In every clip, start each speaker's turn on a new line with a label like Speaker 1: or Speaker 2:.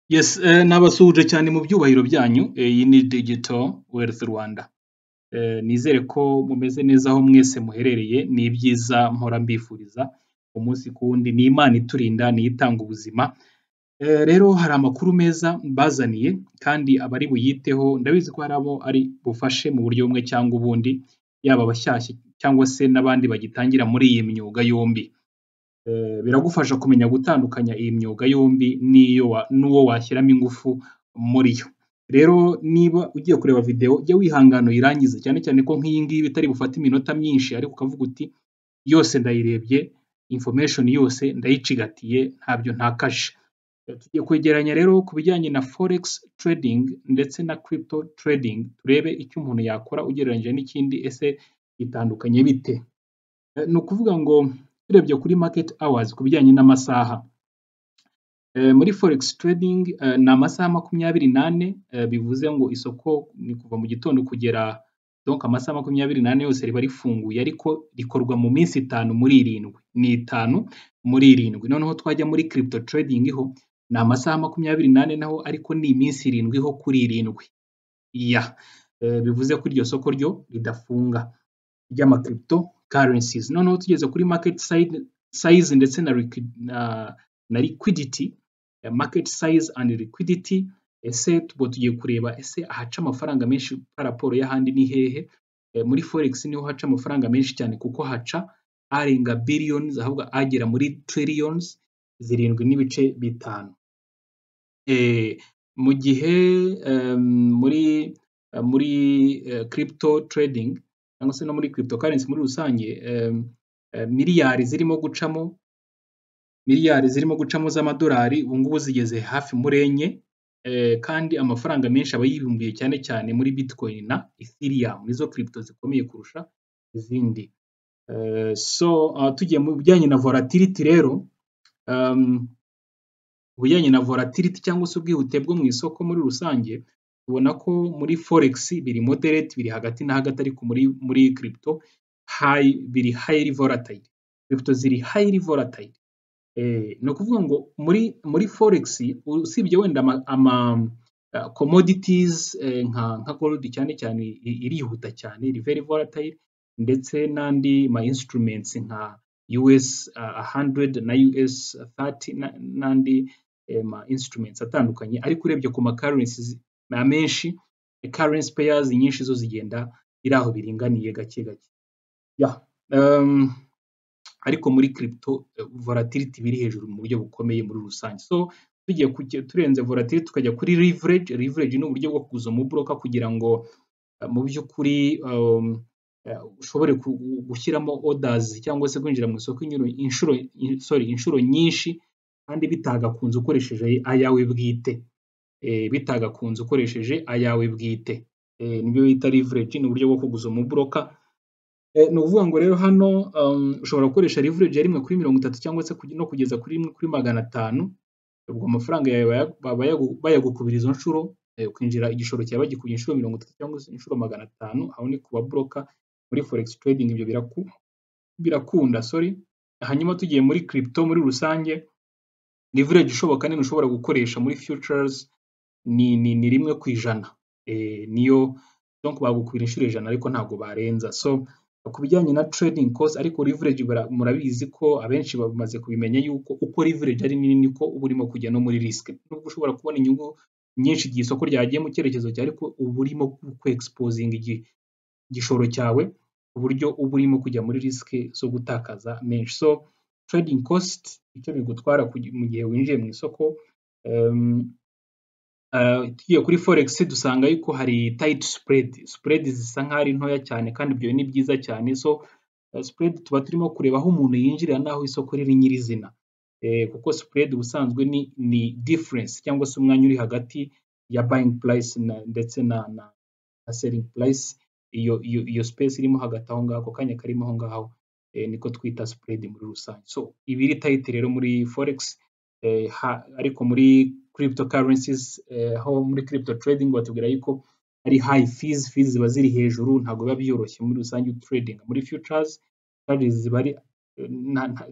Speaker 1: Yes, nabasuhuje cyane mu byubahiro byanyu, iyi ni Digital Wealth Rwanda. Nizere ko mumeze neza aho mwese muherereye, ni ibyiza mpora mbifuriza umunsi ku wundi, ni Imana iturinda, niyo itanga ubuzima. Rero hari amakuru meza mbazaniye kandi abari buyiteho, ndabizi ko hari abo ari bufashe mu buryo bumwe cyangwa ubundi, yaba abashyashya cyangwa se n'abandi bagitangira muri iyi myuga yombi. Biragufasha kumenya gutandukanya iyi myuga yombi n'uwo washyiramo ingufu muri yo. Rero niba ugiye kureba video jya wihangana uyirangize, cyane cyane ko nk'iyi ngiyi itari bufate iminota myinshi, ariko ukavuga uti yose ndayirebye, information yose ndayicigatiye, ntabyo ntakaje. Tugiye kwegeranya rero ku bijyanye na forex trading ndetse na crypto trading, turebe icyo umuntu yakora ugereranyije n'ikindi, ese bitandukanye bite. Ni ukuvuga ngo turebye kuri market hours, ku bijyanye n'amasaha, muri forex trading ni amasaha 24, bivuze ngo isoko ni kuva mu gitondo kugera, donc amasaha 24 yose riba rifunguye, ariko rikorwa mu minsi 5 muri 7, ni 5 muri 7. Noneho twajya muri crypto trading ho ni amasaha 24 naho, ariko ni iminsi 7 ho kuri 7. Bivuze ko iryo soko ryo ridafunga ry'ama crypto currencies. Noneho tugeze kuri market size ndetse na liquidity, market size and liquidity, ese tugiye kureba ese ahaca amafaranga menshi paraporo y'ahandi ni hehe. Muri forex niho haca amafaranga menshi cyane, kuko haca arenga billions, ahubwo agera muri trillions 7.5. Mu gihe muri crypto trading cyangwa se no muri cryptocurrency muri rusange, miliyari zirimo gucamo z'amadolari ubu ngubu zigeze hafi muri 4, kandi amafaranga menshi aba yibumbiye cyane cyane muri Bitcoin na Ethereum, nizo crypto zikomeye kurusha izindi. Tugiye mu bijyanye na volatility rero, ubujyanye na volatility cyangwa se ubwihute bwo mu isoko muri rusange, ubona ko muri forex biri moderate, biri hagati na hagati, ariko muri crypto biri highly volatile. Crypto ziri highly volatile. Ni ukuvuga ngo muri forex, usibye wenda commodities nka gold cyane cyane irihuta cyane, iri very volatile, ndetse n'andi ma instruments nka US 100 na US 30 n'andi ma instruments atandukanye, ariko urebye ku ma currencies menshi, currency pairs nyinshi zo zigenda iraho biringaniye gake gake. Ariko muri crypto volatility biri hejuru mu buryo bukomeye muri rusange. Tugiye turenze volatility tukajya kuri leverage. Leverage ni uburyo bwo kuguza mu broker kugira ngo mu by'ukuri ushobore gushyiramo orders cyangwa se kwinjira mu isoko inshuro nyinshi, kandi bitagakunze ukoresheje ayawe bwite. Nibyo bita leverage, ni uburyo bwo kuguza mu broker. Ni ukuvuga ngo rero hano ushobora gukoresha leverage ya 1/30 cyangwa se no kugeza kuri 1/500. Ubwo amafaranga yawe bayagukubira izo nshuro, kwinjira igishoro cyawe bagikubye inshuro 30 cyangwa se inshuro 500. Aho ni kuba broker muri forex trading, ibyo birakunda. Hanyuma tugiye muri crypto muri rusange, leverage ishoboka nini ushobora gukoresha muri futures ni 1%. Niyo donc bagukubira inshuro 100, ariko ntabwo barenza. Ku bijyanye na trading cost, ariko leverage murabizi ko abenshi bamaze kubimenya yuko uko leverage ari nini niko uba urimo kujya no muri risk. Nubwo ushobora kubona inyungu nyinshi igihe isoko ryagiye mu cyerekezo cyawe, ariko uba urimo exposing igishoro cyawe, uburyo uba urimo kujya muri risk zo gutakaza menshi. Trading cost icyo bigutwara mu gihe winjiye mu isoko. Tugiye kuri forex dusanga yuko hari tight spread zisa nk'aho ari ntoya cyane, kandi ibyo ni byiza cyane. Spread tuba turimo kureba aho umuntu yinjirira n'aho isoko riri nyirizina, kuko spread ubusanzwe ni difference cyangwa se umwanya uri hagati ya buying price ndetse na selling price. Iyo space irimo hagati aho ngaho, ako kanya karimo aho ngaho, niko twita spread muri rusange. Ibiri tight rero muri forex, ariko muri cryptocurrencies, aho muri crypto trading batubwira yuko ari high fees ziba ziri hejuru, ntabwo biba byoroshye muri rusange trading. Muri futures charges ziba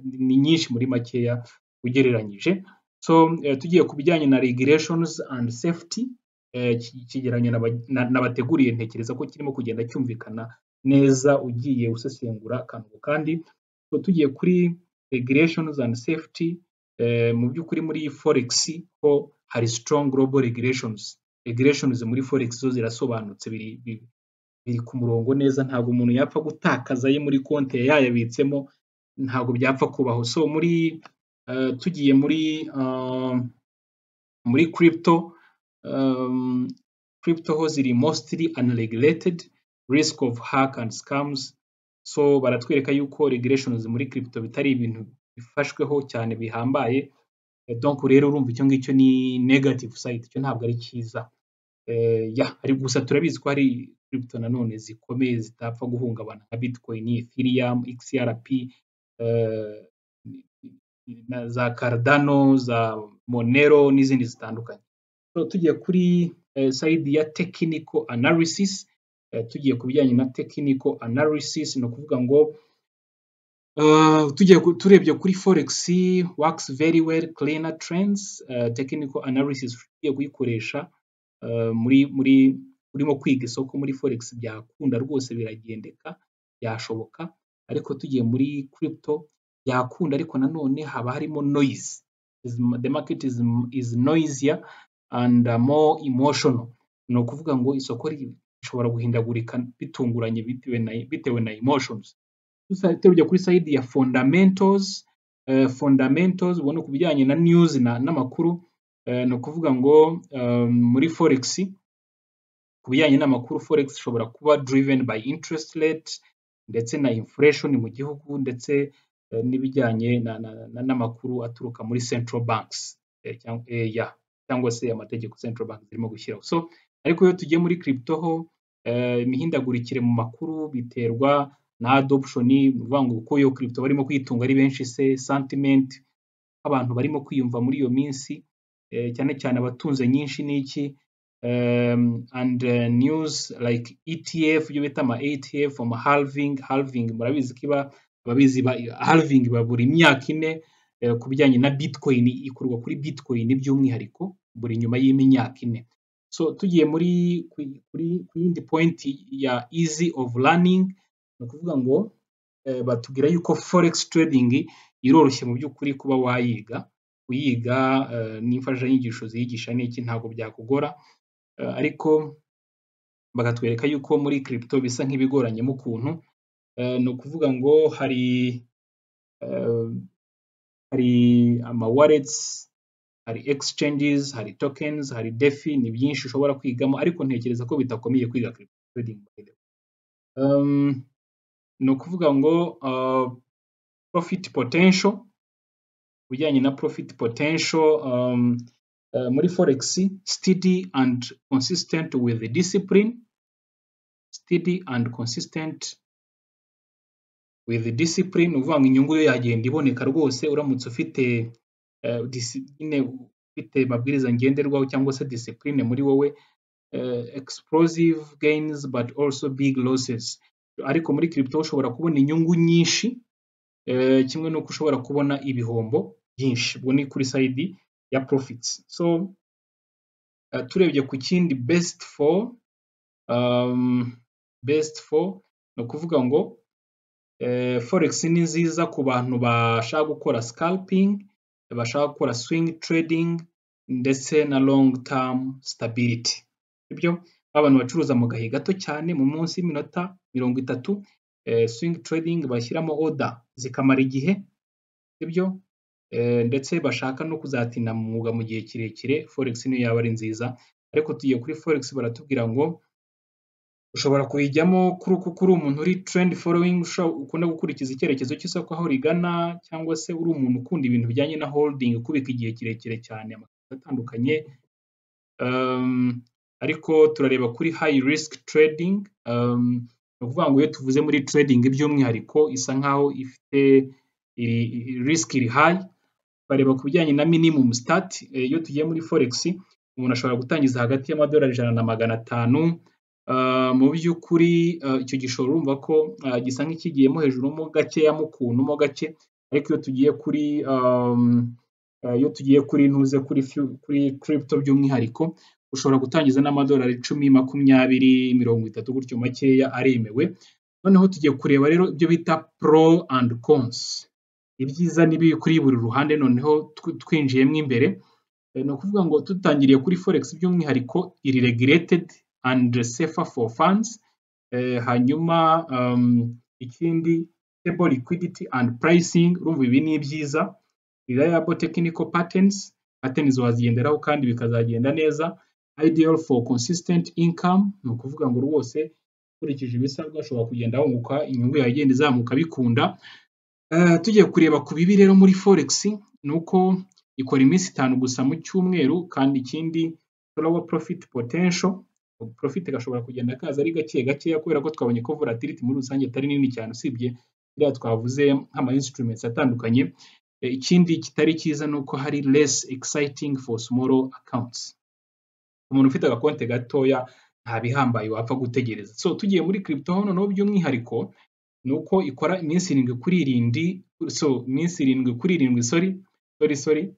Speaker 1: ni nyinshi muri makeya ugereranyije. So tugiye ku bijyanye na regulations and safety, ikigereranyo nabateguriye ntekereza ko kirimo kugenda cyumvikana neza ugiye usesengura akantu kandi. So tugiye kuri regulations and safety, mu by'ukuri muri forex ho hari strong global regulations muri forex zo zirasobanutse, biri ku murongo neza, ntabwo umuntu yapfa gutakaza ye muri konti yayabitsemo, ntabwo byapfa kubaho. So tugiye muri crypto ho ziri mostly unregulated, risk of hack and scams. So baratwereka yuko regulations muri crypto bitari ibintu bifashweho cyane bihambaye, donc rero urumva icyo ngicyo ni negative side, icyo ntabwo ari cyiza. Ari gusa turabizi ko hari crypto nanone zikomeye zitapfa guhungabana nka Bitcoin, Ethereum, XRP, za Cardano, za Monero n'izindi zitandukanye. So tugiye kuri side ya technical analysis, tugiye ku bijyanye na technical analysis, no kuvuga ngo turebye kuri forex works very well, cleaner trends. Technical analysis tugiye kuyikoresha urimo kwiga isoko muri forex byakunda rwose, biragendeka, byashoboka. Ariko tugiye muri crypto byakunda, ariko nanone haba harimo noise. The market is noisier and more emotional. No kuvuga ngo isoko rishobora guhindagurika bitunguranye bitewe na emotions. Turebye kuri side ya fundamentals, ubona ku bijyanye na news n'amakuru, no kuvuga ngo muri forex ku bijyanye n'amakuru, forex ishobora kuba driven by interest rate ndetse na inflation mu gihugu, ndetse n'ibijyanye n'amakuru aturuka muri central banks, cyangwa se amategeko central bank zirimo gushyiraho. So ariko iyo tugiye muri crypto ho, imihindagurikire mu makuru biterwa na adoption, uvuga ngo uko iyo crypto barimo kwitunga ari benshi, se sentiment abantu barimo kwiyumva muri iyo minsi, cyane cyane abatunze nyinshi n'iki, and news like ETF, yo bita ama ETF, ama halving murabizi kiba ababizi halving baburi imyaka 4, ku bijyanye na Bitcoin ikurwa kuri Bitcoin by'umwihariko buri nyuma y'imyaka 4. So tugiye kuri yindi point ya easy of learning, no kuvuga ngo batubwira yuko forex trading iroroshye mu by'ukuri kuba wayiga, kuyiga n'imfashanyigisho ziyigisha n'iki ntabwo byakugora, ariko bagatwereka yuko muri crypto bisa nk'ibigoranye mu kuntu, no kuvuga ngo hari ama wallets, hari exchanges, hari tokens, hari DeFi, ni byinshi ushobora kwigamo, ariko ntekereza ko bitakomeye kwiga crypto trading. No kuvuga ngo profit potential, bijyanye na profit potential muri forex, steady and consistent with the discipline, uvuga ngo inyungu yo yagenda iboneka rwose uramutse ufite mabwiriza ngenderwaho cyangwa se discipline muri wowe. Explosive gains but also big losses, ariko muri crypto ushobora kubona inyungu nyinshi, kimwe nuko ushobora kubona ibihombo byinshi, ubwo ni kuri side ya profits. So turebye ku kindi best for, no kuvuga ngo forex ni nziza ku bantu bashaka gukora scalping, bashaka gukora swing trading ndetse na long term stability. Ibyo abantu bacuruza mu gahe gato cyane mu munsi y'iminota 30, swing trading bashyiramo order zikamara igihe, ibyo ndetse bashaka no kuzatina mu mwuga mu gihe kirekire, forex niyo yaba ari nziza. Ariko tugiye kuri forex baratubwira ngo ushobora kuyijyamo kuri umuntu uri trend following, ukunda gukurikiza icyerekezo cy'isoko aho rigana, cyangwa se uri umuntu ukunda ibintu bijyanye na holding, kubika igihe kirekire cyane amafaranga atandukanye. Ariko turareba kuri high risk trading, no kuvuga ngo iyo tuvuze muri trading by'umwihariko isa nkaho ifite risk iri high. Bareba ku bijyanye na minimum start, iyo tugiye muri forex umuntu ashobora gutangiza hagati y'amadolari 100 na 500. Mu by'ukuri icyo gishoro urumva ko gisa nk'ikigiyemo hejuru mo gake, yamukuntumo gake, ariko iyo tugiye kuri iyo tugiye kuri ntuze kuri crypto by'umwihariko ushobora gutangiza n'amadolari 10, 20, 30 gutyo makeya aremewe. Noneho tugiye kureba rero ibyo bita pro and cons, ibyiza n'ibibi kuri buri ruhande. Noneho twinjiyemo imbere, ni ukuvuga ngo tutangiriye kuri forex by'umwihariko iri regulated and safer for funds. Hanyuma ikindi stable liquidity and pricing, urumva ibi ni ibyiza. Reliable technical patterns wazigenderaho kandi bikazagenda neza. Ideal for consistent income, ni ukuvuga ngo rwose ukurikije ibisabwa ushobora kugenda wunguka, inyungu yawe igenda izamuka bikunda. Tugiye kureba ku bibi rero muri forex, ni uko ikora iminsi 5 gusa mu cyumweru, kandi ikindi lower profit potential, profit gashobora kugenda kaza ari gake gakeya kubera ko twabonye ko volatility muri rusange atari nini cyane, usibye iriya twavuze nk'ama instruments atandukanye. Ikindi kitari cyiza ni uko hari less exciting for small accounts. Umuntu ufite agakonte gatoya nta bihambaye wapfa gutegereza. So tugiye muri crypto hano no by'umwihariko ni uko ikora iminsi 7 kuri 7, iminsi 7 kuri 7,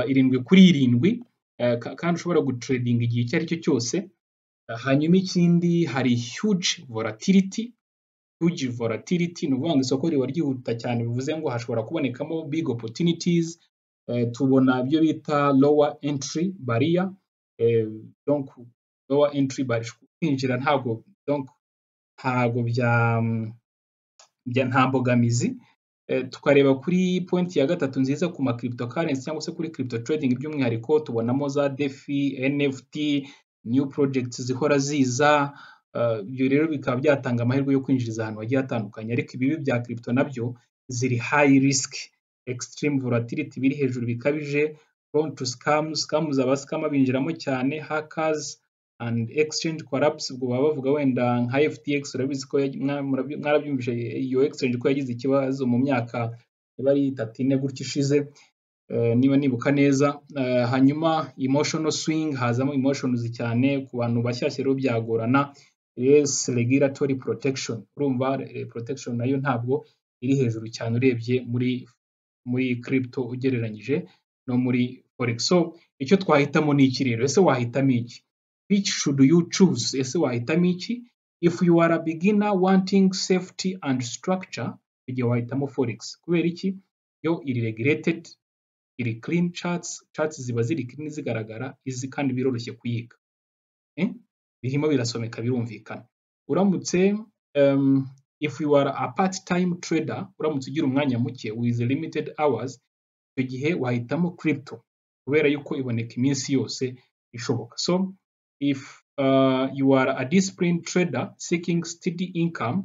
Speaker 1: irindwi kuri 7, kandi ushobora gutrading igihe icyo ari cyo cyose. Hanyuma ikindi hari huge volatility, ni ukuvuga ngo isoko riba ryihuta cyane, bivuze ngo hashobora kubonekamo big opportunities. Tubona ibyo bita lower entry barrier, donc lower entry barrier kwinjira ntago nta mbogamizi. Tukareba kuri point ya gatatu nziza ku ma cryptocurrency cyangwa se kuri crypto trading by'umwihariko, tubonamo za DeFi, NFT, new projects zihora ziza. Ibyo rero bikaba byatanga amahirwe yo kwinjiriza ahantu hagiye hatandukanye. Ariko ibibi bya crypto nabyo ziri high risk, extreme volatility biri hejuru bikabije, prone to scams, abascama binjiramo cyane, hackers and exchange collapse. Ubwo baba bavuga wenda nka FTX, urabizi ko mwarabyumvise iyo exchange ko yagize ikibazo mu myaka bari 3 gutyo ishize, niba nibuka neza. Hanyuma emotional swing, hazamo emotions cyane ku bantu bashyashya rero byagorana. Yes, regulatory protection, urumva protection nayo ntabwo iri hejuru cyane urebye muri crypto ugereranyije no muri forex. So icyo twahitamo ni iki rero? Ese wahitamo iki? Which should you choose? Ese wahitamo iki? If you are a beginner wanting safety and structure, igihe wahitamo forex. Kubera iki? Yo iri regulated, iri clean, charts ziba ziri clean zigaragara, izi kandi biroroshye kuyiga. Birimo birasomeka birumvikana. Uramutse if you are a part-time trader, uramutse ugira umwanya muke with limited hours, icyo gihe wahitamo crypto kubera yuko iboneka iminsi yose ishoboka. So if you are a disciplined trader seeking steady income,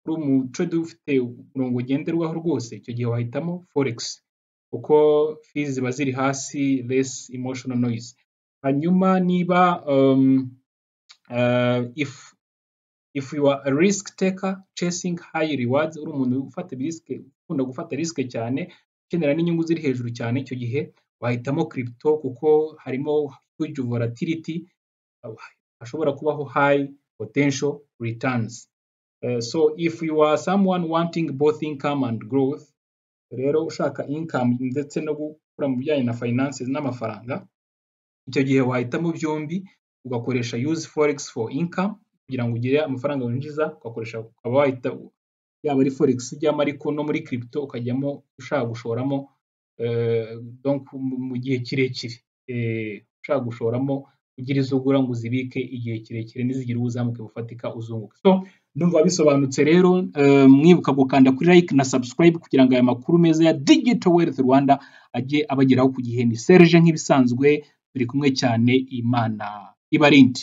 Speaker 1: uri mu trader ufite umurongo ugenderwaho rwose, icyo gihe wahitamo forex kuko fees ziba ziri hasi, less emotional noise. Hanyuma niba if you are a risk taker chasing high rewards, uri umuntu ufata risk, ukunda gufata risk cyane, ukenera n'inyungu ziri hejuru cyane, icyo gihe wahitamo crypto kuko harimo huge volatility, hashobora kubaho high potential returns. So if you are someone wanting both income and growth, rero ushaka income ndetse no gukura mu bijyanye na finances n'amafaranga, icyo gihe wahitamo byombi, ugakoresha use forex for income kugira ngo ugire amafaranga winjiza, ugakoresha ukaba wahita yaba ari forex ujyamo ariko no muri crypto ukajyamo ushaka gushoramo donc mu gihe kirekire, ushaka gushoramo ugira izo ugura ngo uzibike igihe kirekire n'izigira ubuzamuke bufatika uzunguka. So ndumva bisobanutse rero. Mwibuka gukanda kuri like na subscribe kugira ngo aya makuru meza ya Digital Wealth Rwanda ajye abageraho ku gihe. Ni Serge nk'ibisanzwe, turi kumwe cyane, Imana ibarinde.